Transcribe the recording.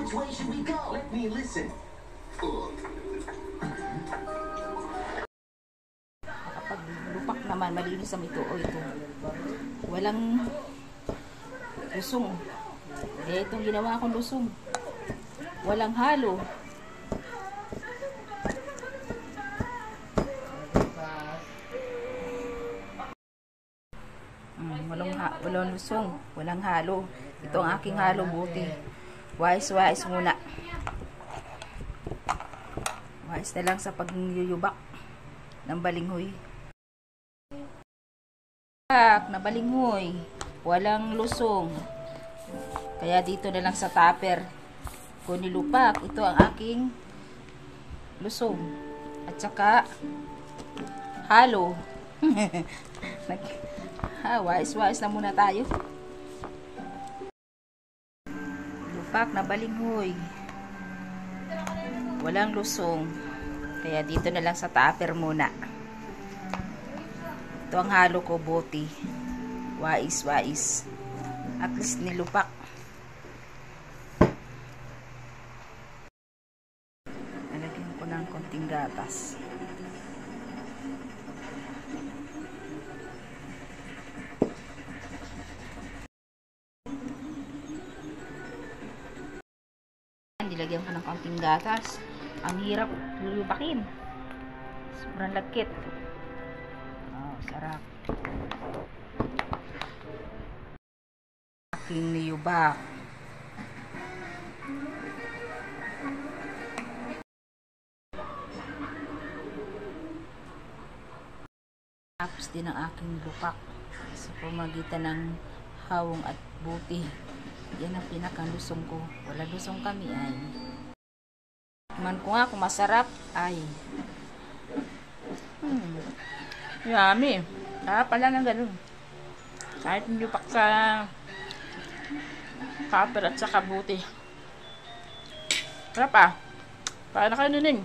Which way should we go? Let me listen. Kapag lupak naman, malinis ang ito. O ito. Walang lusong. Itong ginawa kong lusong. Walang halo. Walang lusong. Walang halo. Ito ang aking halo, buti. Wais muna. Wais na lang sa pagyuyubak ng balinghoy. Na balinghoy. Walang lusong. Kaya dito na lang sa tupper ko nilupak. Ito ang aking lusong. At saka halo. Wais na muna tayo. Lupak na balinghoy. Walang lusong. Kaya dito na lang sa tupper muna. Ito ang halo ko, buti. Wais. At least nilupak. Nalagyan ko ng konting gatas. Nilagyan ko ng konting gatas. Ang hirap lulubakin. Sobrang lagkit. Sarap. Aking niyubak. Tapos din ang aking lupak sa pamagitan ng hawong at buti. Yan ang pinakalusong ko. Wala lusong kami ay. Man ko nga kung masarap ay. Yummy. Pala ng ganun. Kahit lupak sa tupper at saka buti. Sarap ah. Kaya na kayo nuning.